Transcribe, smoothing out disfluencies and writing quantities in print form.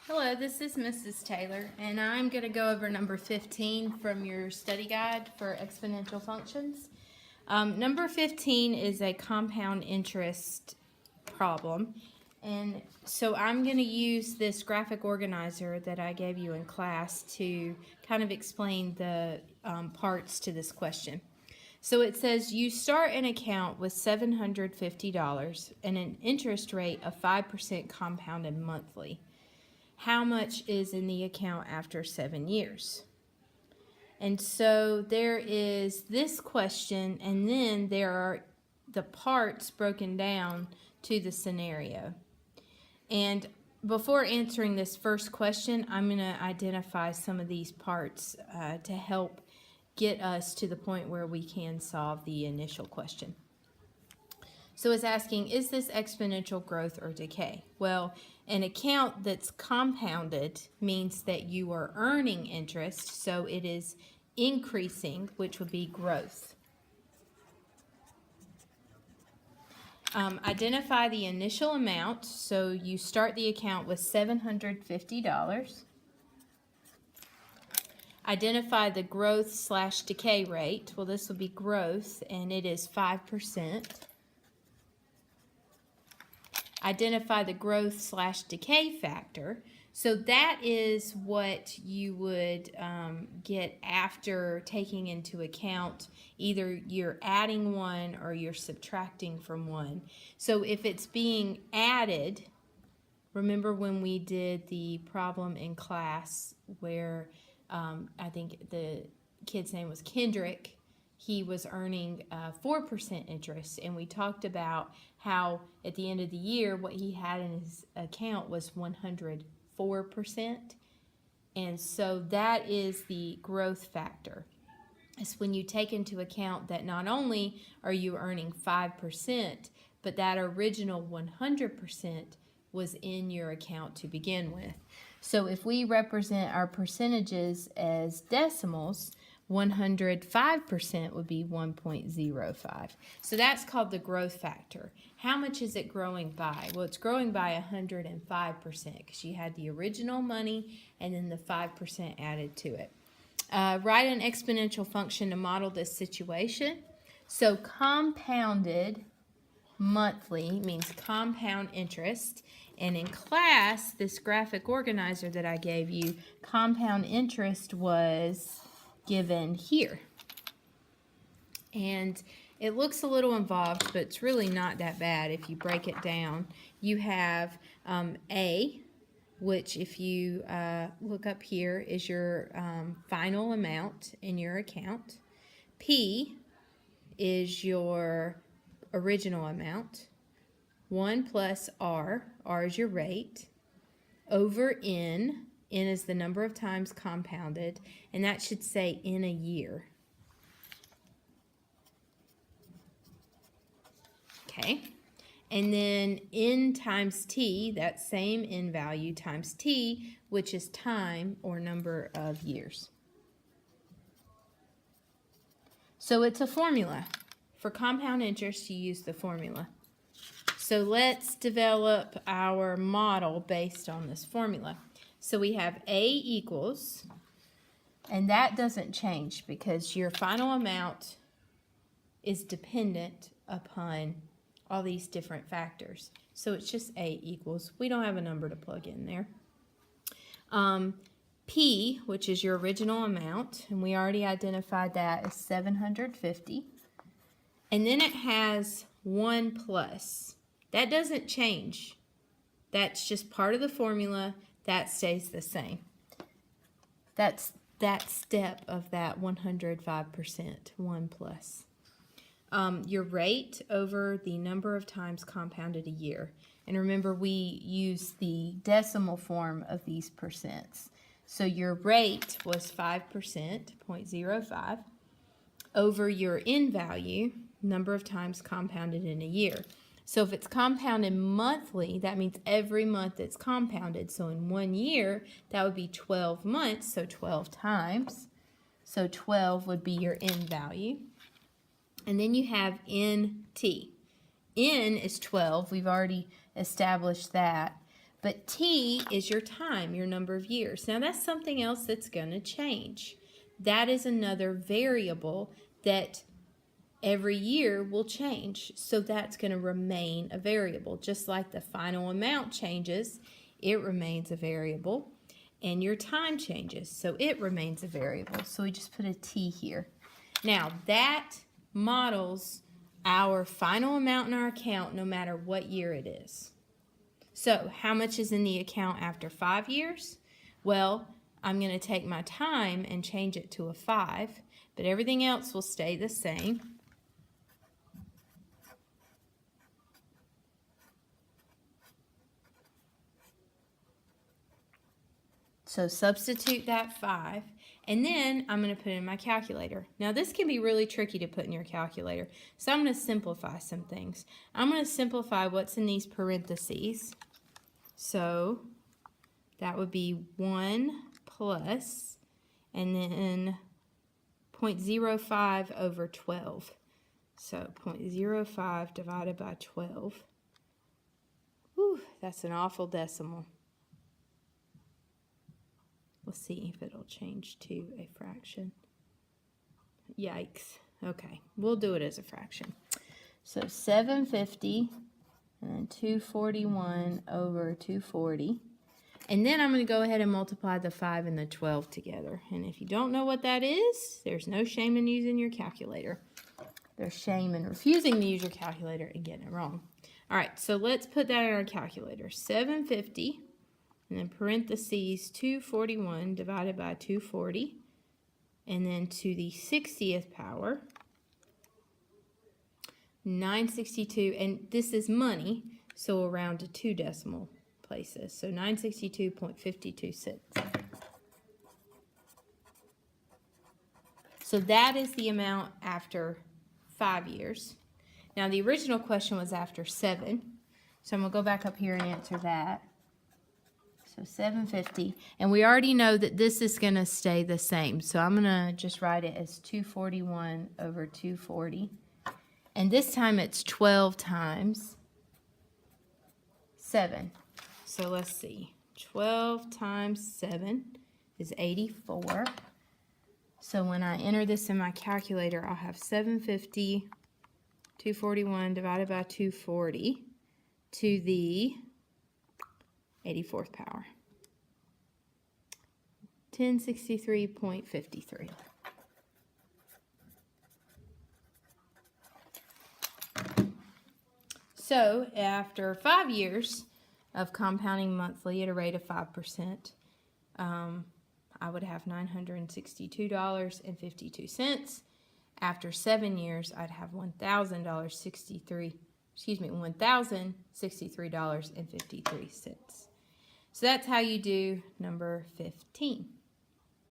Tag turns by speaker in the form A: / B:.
A: Hello, this is Mrs. Taylor, and I'm going to go over number 15 from your study guide for exponential functions. Number 15 is a compound interest problem, and so I'm going to use this graphic organizer that I gave you in class to kind of explain the parts to this question. So it says you start an account with $750 and an interest rate of 5% compounded monthly. How much is in the account after 7 years? And so there is this question, and then there are the parts broken down to the scenario. And before answering this first question, I'm going to identify some of these parts to help get us to the point where we can solve the initial question. So it's asking, is this exponential growth or decay? Well, an account that's compounded means that you are earning interest, so it is increasing, which would be growth. Identify the initial amount, so you start the account with $750. Identify the growth/decay rate. Well, this will be growth, and it is 5%. Identify the growth/decay factor. So that is what you would get after taking into account either you're adding one or you're subtracting from one. So if it's being added, remember when we did the problem in class where I think the kid's name was Kendrick, he was earning 4% interest, and we talked about how at the end of the year what he had in his account was 104%, and so that is the growth factor. It's when you take into account that not only are you earning 5%, but that original 100% was in your account to begin with. So if we represent our percentages as decimals, 105% would be 1.05. So that's called the growth factor. How much is it growing by? Well, it's growing by 105% because you had the original money and then the 5% added to it. Write an exponential function to model this situation. So compounded monthly means compound interest. And in class, this graphic organizer that I gave you, compound interest was given here. And it looks a little involved, but it's really not that bad if you break it down. You have A, which if you look up here is your final amount in your account. P is your original amount. 1 plus R, R is your rate, over N, N is the number of times compounded, and that should say in a year. Okay, and then N times T, that same N value times T, which is time or number of years. So it's a formula. For compound interest, you use the formula. So let's develop our model based on this formula. So we have A equals, and that doesn't change because your final amount is dependent upon all these different factors. So it's just A equals. We don't have a number to plug in there. P, which is your original amount, and we already identified that as 750. And then it has 1 plus. That doesn't change. That's just part of the formula. That stays the same. That's that step of that 105%, 1 plus. Your rate over the number of times compounded a year. And remember, we use the decimal form of these percents. So your rate was 5%, 0.05, over your N value, number of times compounded in a year. So if it's compounded monthly, that means every month it's compounded. So in 1 year, that would be 12 months, so 12 times. So 12 would be your N value. And then you have NT. N is 12. We've already established that. But T is your time, your number of years. Now that's something else that's going to change. That is another variable that every year will change. So that's going to remain a variable. Just like the final amount changes, it remains a variable. And your time changes, so it remains a variable. So we just put a T here. Now that models our final amount in our account no matter what year it is. So how much is in the account after 5 years? Well, I'm going to take my time and change it to a 5, but everything else will stay the same. So substitute that 5, and then I'm going to put it in my calculator. Now this can be really tricky to put in your calculator, so I'm going to simplify some things. I'm going to simplify what's in these parentheses. So that would be 1 plus, and then 0.05 over 12. So 0.05 divided by 12. Whew, that's an awful decimal. Let's see if it'll change to a fraction. Yikes. Okay, we'll do it as a fraction. So 750 and then 241 over 240. And then I'm going to go ahead and multiply the 5 and the 12 together. And if you don't know what that is, there's no shame in using your calculator. There's shame in refusing to use your calculator and getting it wrong. All right, so let's put that in our calculator. 750. And then parentheses 241 divided by 240, and then to the 60th power, 962, and this is money, so we'll round to 2 decimal places, so 962.52 cents. So that is the amount after 5 years. Now the original question was after 7, so I'm going to go back up here and answer that. So 750, and we already know that this is going to stay the same. So I'm going to just write it as 241 over 240. And this time it's 12 times 7. So let's see. 12 times 7 is 84. So when I enter this in my calculator, I'll have 750, 241 divided by 240 to the 84th power. 1063.53. So after 5 years of compounding monthly at a rate of 5%, I would have $962.52. After 7 years, I'd have $1,063.53. So that's how you do number 15.